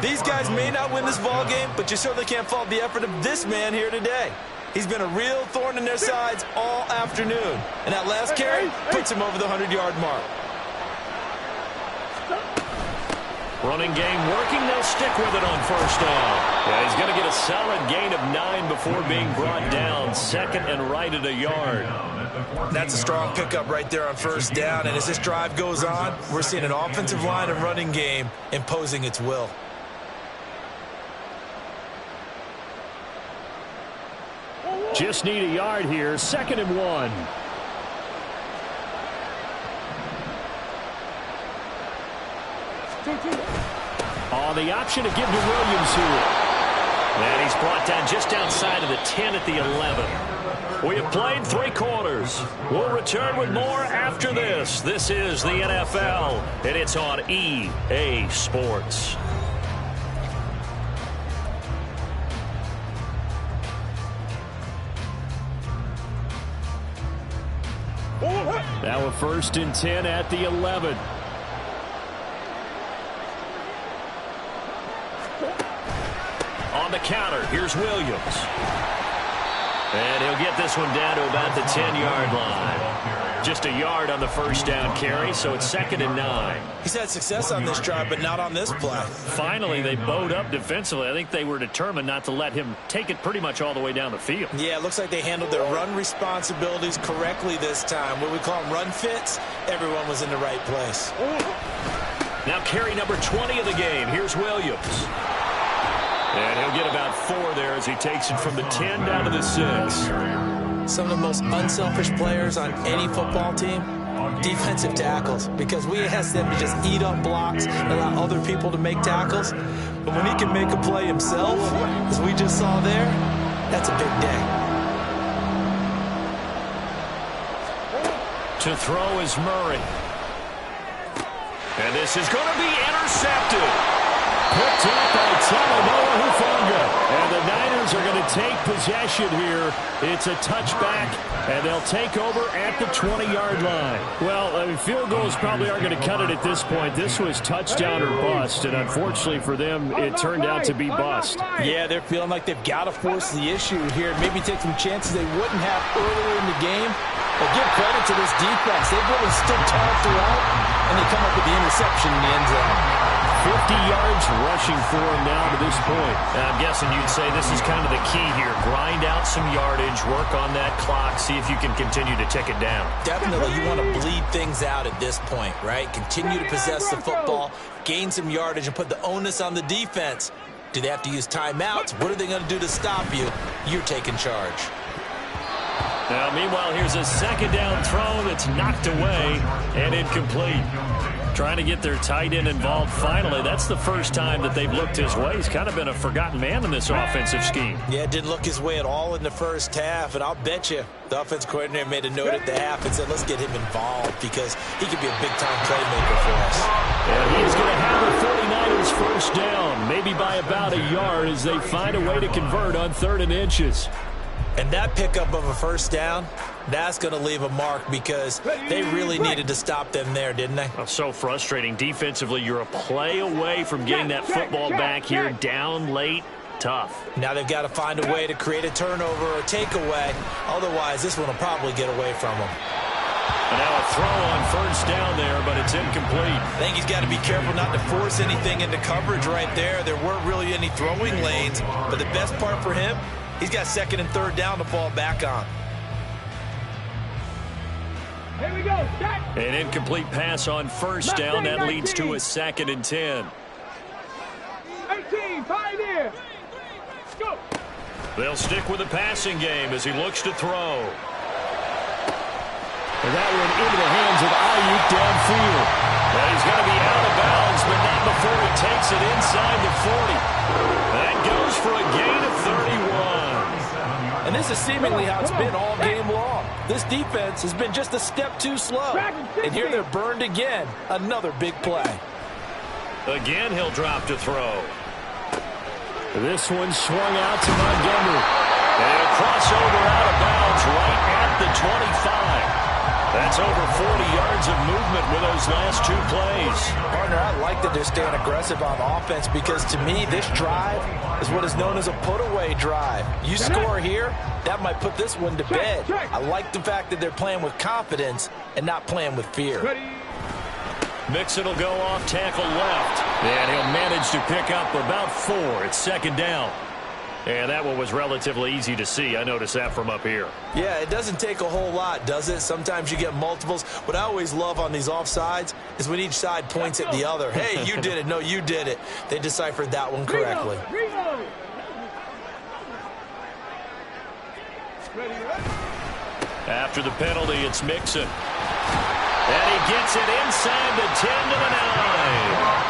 these guys may not win this ball game, but you certainly can't fault the effort of this man here today. He's been a real thorn in their sides all afternoon. And that last carry puts him over the 100-yard mark. Running game working. They'll stick with it on first down. Yeah, he's going to get a solid gain of 9 before being brought down. 2nd and right at a yard. That's a strong pickup right there on first down. And as this drive goes on, we're seeing an offensive line and running game imposing its will. Just need a yard here. 2nd and 1. On the option to give to Williams here. And he's brought down just outside of the 10 at the 11. We have played 3 quarters. We'll return with more after this. This is the NFL, and it's on EA Sports. Now a 1st and 10 at the 11. On the counter, here's Williams. And he'll get this one down to about the 10-yard line. just a yard on the first down carry, so it's 2nd and 9. He's had success on this drive, but not on this play. Finally, they bowed up defensively. I think they were determined not to let him take it pretty much all the way down the field. Yeah, it looks like they handled their run responsibilities correctly this time. What we call them run fits, everyone was in the right place. Now carry number 20 of the game. Here's Williams. And he'll get about 4 there as he takes it from the 10 down to the 6. Some of the most unselfish players on any football team, defensive tackles, because we ask them to just eat up blocks and allow other people to make tackles. But when he can make a play himself, as we just saw there, that's a big day. To throw is Murray. And this is going to be intercepted. Picked up by Talanoa Hufanga. And the Niners are going to take possession here. It's a touchback, and they'll take over at the 20-yard line. Well, I mean, field goals probably aren't going to cut it at this point. This was touchdown or bust, and unfortunately for them, it turned out to be bust. Yeah, they're feeling like they've got to force the issue here and maybe take some chances they wouldn't have earlier in the game. But give credit to this defense. They've really stood tall throughout, and they come up with the interception in the end zone. 50 yards rushing for him now to this point. I'm guessing you'd say this is kind of the key here. Grind out some yardage, work on that clock, see if you can continue to tick it down. Definitely, you want to bleed things out at this point, right? Continue to possess the football, gain some yardage, and put the onus on the defense. Do they have to use timeouts? What are they going to do to stop you? You're taking charge. Now, meanwhile, here's a 2nd down throw that's knocked away and incomplete. Trying to get their tight end involved finally. That's the first time that they've looked his way. He's kind of been a forgotten man in this offensive scheme. Yeah, didn't look his way at all in the first half, and I'll bet you the offense coordinator made a note at the half and said, let's get him involved because he could be a big-time playmaker for us. And he's going to have the 49ers first down, maybe by about a yard as they find a way to convert on 3rd and inches. And that pickup of a first down, that's going to leave a mark because they really needed to stop them there, didn't they? Oh, so frustrating. Defensively, you're a play away from getting that football back here down late. Tough. Now they've got to find a way to create a turnover or a takeaway. Otherwise, this one will probably get away from them. And now a throw on first down there, but it's incomplete. I think he's got to be careful not to force anything into coverage right there. There weren't really any throwing lanes, but the best part for him, he's got 2nd and 3rd down to fall back on. Here we go. An incomplete pass on first down. That leads to a 2nd and 10. 18, pioneer. Go. They'll stick with the passing game as he looks to throw. And that went into the hands of Ayuk downfield. Well, he's going to be out of bounds, but not before he takes it inside the 40. That goes for a gain of 31. And this is seemingly how it's been all game long. This defense has been just a step too slow. And here they're burned again. Another big play. Again, he'll drop to throw. This one swung out to Montgomery. And a crossover out of bounds right at the 25. That's over 40 yards of movement with those last 2 plays. Partner, I like that they're staying aggressive on offense because to me, this drive is what is known as a put-away drive. You score here, that might put this one to bed. I like the fact that they're playing with confidence and not playing with fear. Mixon will go off tackle left. And he'll manage to pick up about 4. It's 2nd down. And that one was relatively easy to see. I noticed that from up here. Yeah, it doesn't take a whole lot, does it? Sometimes you get multiples. What I always love on these offsides is when each side points at the other. Hey, you did it. No, you did it. They deciphered that one correctly. After the penalty, it's Mixon. And he gets it inside the 10 to the 9.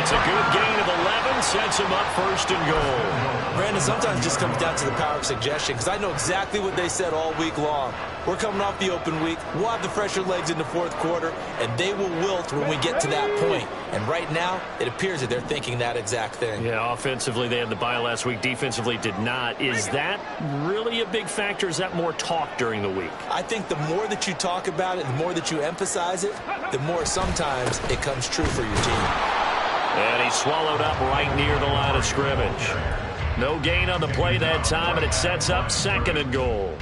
It's a good gain of 11, sets him up 1st and goal. Brandon, sometimes it just comes down to the power of suggestion because I know exactly what they said all week long. We're coming off the open week. We'll have the fresher legs in the 4th quarter, and they will wilt when we get to that point. And right now, it appears that they're thinking that exact thing. Yeah, offensively, they had the bye last week. Defensively, did not. Is that really a big factor? Is that more talk during the week? I think the more that you talk about it, the more that you emphasize it, the more sometimes it comes true for your team. And he's swallowed up right near the line of scrimmage. No gain on the play that time, and it sets up 2nd and goal.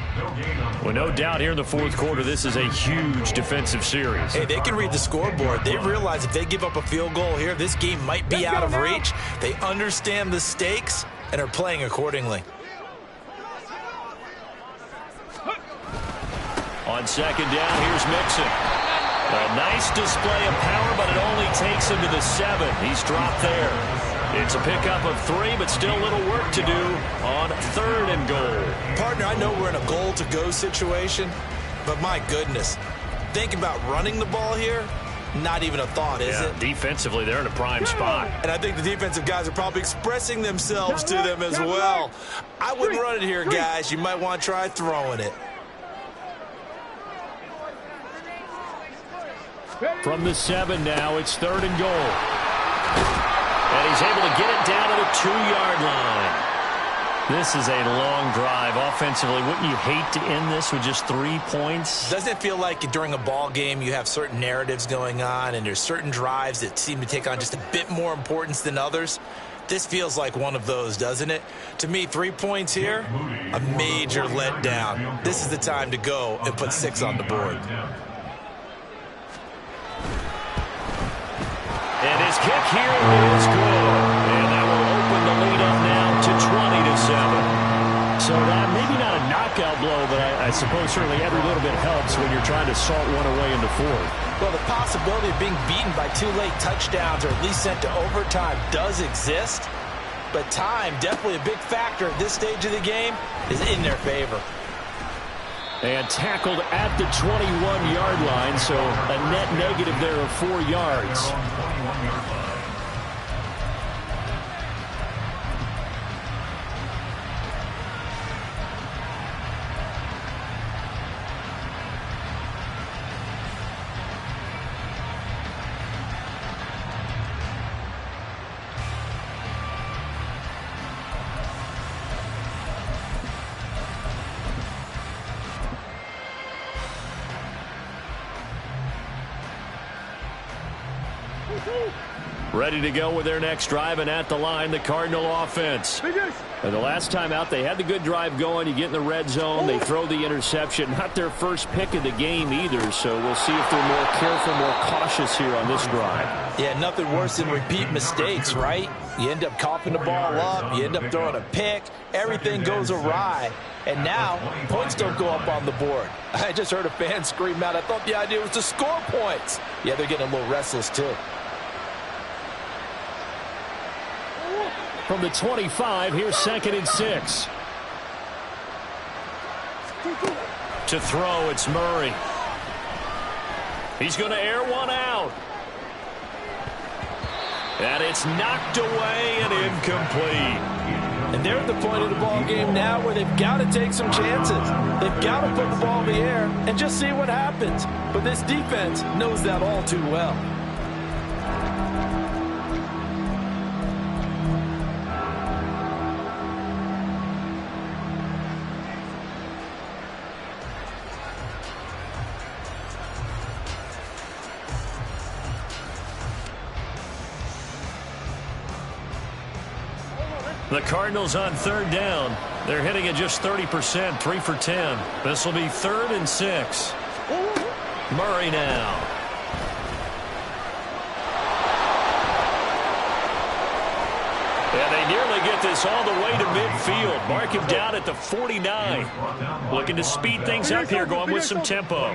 Well, no doubt here in the 4th quarter, this is a huge defensive series. Hey, they can read the scoreboard. They realize if they give up a field goal here, this game might be out of reach. They understand the stakes and are playing accordingly. On 2nd down, here's Mixon. A nice display of power, but it only takes him to the 7. He's dropped there. It's a pickup of 3, but still a little work to do on 3rd and goal. Partner, I know we're in a goal-to-go situation, but my goodness, think about running the ball here. Not even a thought, is it? Defensively, they're in a prime spot. And I think the defensive guys are probably expressing themselves to them as well. I wouldn't run it here, guys. You might want to try throwing it. From the 7 now, it's 3rd and goal. And he's able to get it down to the 2-yard line. This is a long drive offensively. Wouldn't you hate to end this with just 3 points? Doesn't it feel like during a ball game you have certain narratives going on and there's certain drives that seem to take on just a bit more importance than others? This feels like one of those, doesn't it? To me, 3 points here, a major letdown. This is the time to go and put 6 on the board. And his kick here is good. And that will open the lead up now to 20-7. So that maybe not a knockout blow, but I suppose certainly every little bit helps when you're trying to salt one away in the 4th. Well, the possibility of being beaten by 2 late touchdowns or at least sent to overtime does exist. But time, definitely a big factor at this stage of the game, is in their favor. And tackled at the 21-yard line, so a net negative there of 4 yards. Ready to go with their next drive, and at the line, the Cardinal offense. And the last time out, they had the good drive going. You get in the red zone, they throw the interception. Not their first pick of the game either, so we'll see if they're more careful, more cautious here on this drive. Yeah, nothing worse than repeat mistakes, right? You end up coughing the ball up, you end up throwing a pick, everything goes awry. And now, points don't go up on the board. I just heard a fan scream out, I thought the idea was to score points. Yeah, they're getting a little restless too. From the 25, here's 2nd and 6. To throw, it's Murray. He's going to air one out. And it's knocked away and incomplete. And they're at the point of the ball game now where they've got to take some chances. They've got to put the ball in the air and just see what happens. But this defense knows that all too well. The Cardinals on 3rd down. They're hitting at just 30%, 3 for 10. This will be 3rd and 6. Murray now. And they nearly get this all the way to midfield. Mark him down at the 49. Looking to speed things up here, going with some tempo.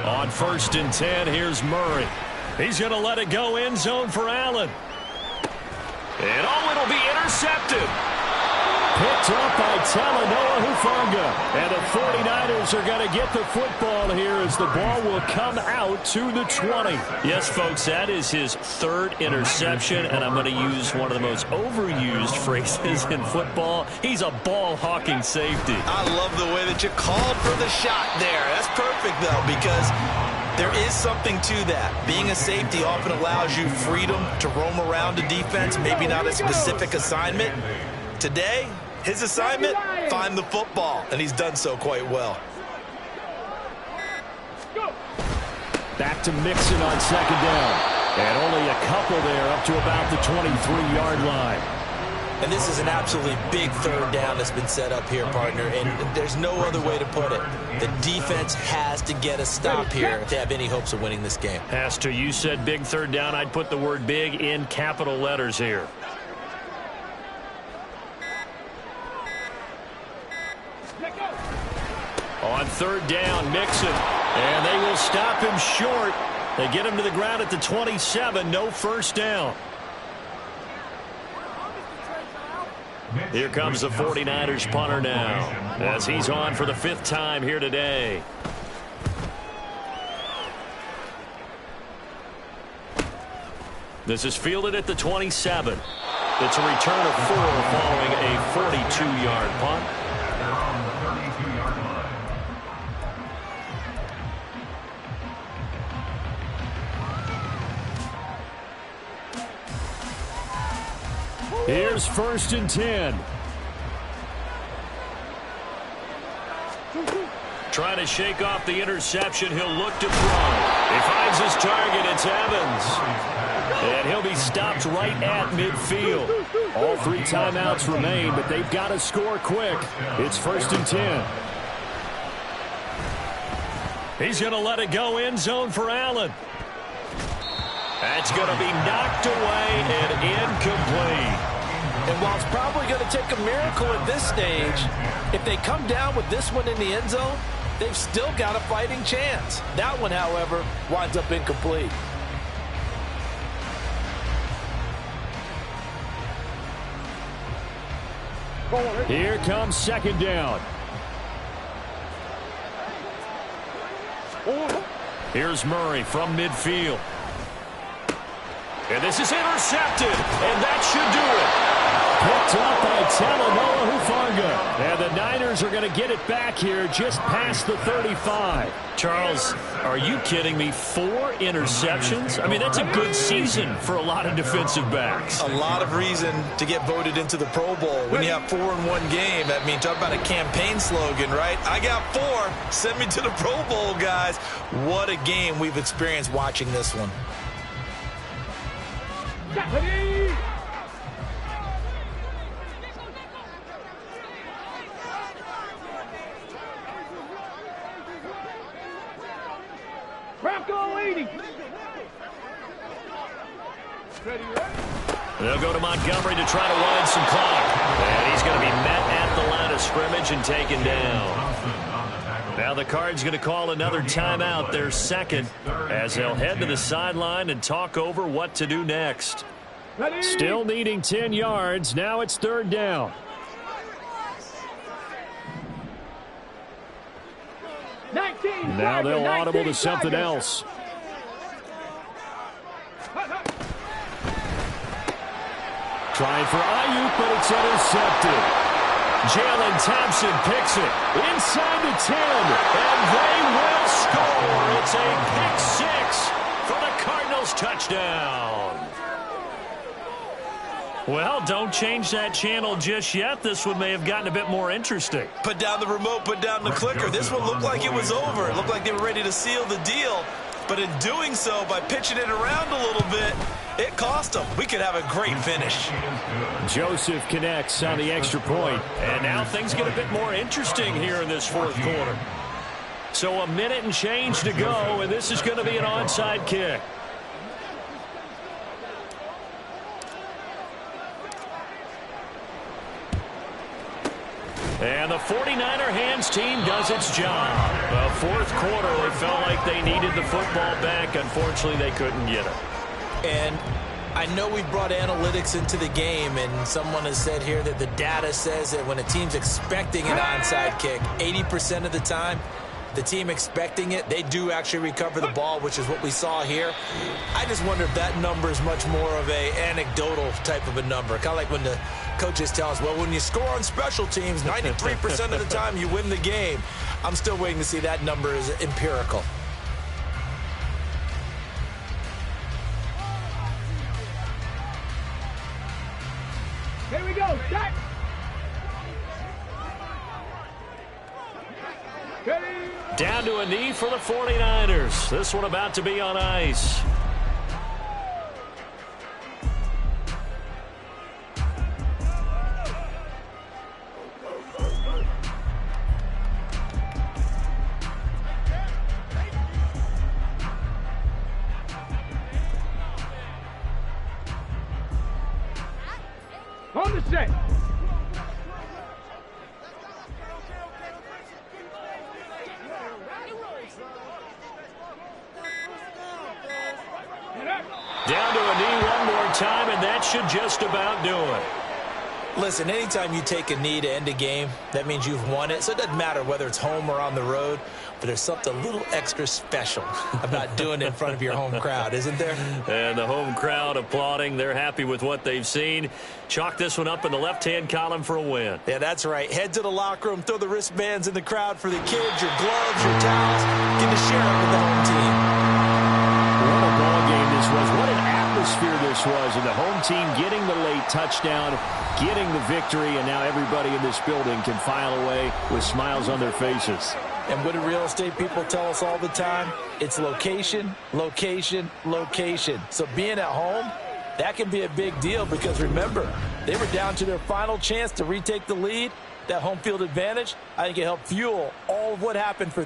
On 1st and 10, here's Murray. He's going to let it go end zone for Allen. And it'll be intercepted. Picked up by Talanoa Hufanga. And the 49ers are going to get the football here as the ball will come out to the 20. Yes, folks, that is his 3rd interception, and I'm going to use one of the most overused phrases in football. He's a ball-hawking safety. I love the way that you called for the shot there. That's perfect, though, because there is something to that. Being a safety often allows you freedom to roam around a defense, maybe not a specific assignment. Today, his assignment, find the football, and he's done so quite well. Back to Mixon on 2nd down. And only a couple there up to about the 23-yard line. And this is an absolutely big third down that's been set up here, partner, and there's no other way to put it. The defense has to get a stop here to have any hopes of winning this game. Has to. You said big third down. I'd put the word big in capital letters here. On third down, Mixon. And they will stop him short. They get him to the ground at the 27. No first down. Here comes the 49ers punter now, as he's on for the 5th time here today. This is fielded at the 27. It's a return of 4 following a 42-yard punt. They're on the 32-yard line. Here's 1st and 10. Trying to shake off the interception. He'll look to throw. He finds his target. It's Evans. And he'll be stopped right at midfield. All 3 timeouts remain, but they've got to score quick. It's 1st and 10. He's going to let it go end zone for Allen. That's going to be knocked away and incomplete. And while it's probably going to take a miracle at this stage, if they come down with this one in the end zone, they've still got a fighting chance. That one, however, winds up incomplete. Here comes 2nd down. Here's Murray from midfield. And this is intercepted, and that should do it. Picked up by Talanoa Hufanga. And the Niners are going to get it back here just past the 35. Charles, are you kidding me? 4 interceptions? I mean, that's a good season for a lot of defensive backs. A lot of reason to get voted into the Pro Bowl. When you have 4 in one game, that means talk about a campaign slogan, right? I got 4. Send me to the Pro Bowl, guys. What a game we've experienced watching this one. Bronco 80. Ready, ready. They'll go to Montgomery to try to wind some clock. And he's going to be met at the line of scrimmage and taken down. Now the Cards going to call another timeout, their 2nd, as they'll head to the sideline and talk over what to do next. Ready. Still needing 10 yards. Now it's 3rd down. Now they'll audible to something else. Trying for Ayuk, but it's intercepted. Jalen Thompson picks it inside the 10, and they will score. It's a pick 6 for the Cardinals touchdown. Well, don't change that channel just yet. This one may have gotten a bit more interesting. Put down the remote, put down the clicker. This one looked like it was over. It looked like they were ready to seal the deal. But in doing so, by pitching it around a little bit, it cost them. We could have a great finish. Joseph connects on the extra point. And now things get a bit more interesting here in this 4th quarter. So a minute and change to go, and this is going to be an onside kick. And the 49er hands team does its job. The 4th quarter, they felt like they needed the football back. Unfortunately, they couldn't get it. And I know we brought analytics into the game, and someone has said here that the data says that when a team's expecting an onside kick, 80% of the time, the team expecting it, they do actually recover the ball, which is what we saw here. I just wonder if that number is much more of a anecdotal type of a number. Kind of like when the coaches tell us, well, when you score on special teams, 93% of the time you win the game. I'm still waiting to see that number is empirical. Here we go. Start. Ready. Down to a knee for the 49ers. This one about to be on ice. On the set. Down to a knee one more time, and that should just about do it. Listen, anytime you take a knee to end a game, that means you've won it. So it doesn't matter whether it's home or on the road, but there's something a little extra special about doing it in front of your home crowd, isn't there? And the home crowd applauding. They're happy with what they've seen. Chalk this one up in the left-hand column for a win. Yeah, that's right. Head to the locker room, throw the wristbands in the crowd for the kids, your gloves, your towels. Get to share it with the home team. What a ball game this was. What an atmosphere this was. And the home team getting the late touchdown, getting the victory, and now everybody in this building can file away with smiles on their faces. And what do real estate people tell us all the time? It's location, location, location. So being at home, that can be a big deal because remember, they were down to their final chance to retake the lead. That home field advantage, I think it helped fuel all of what happened for them.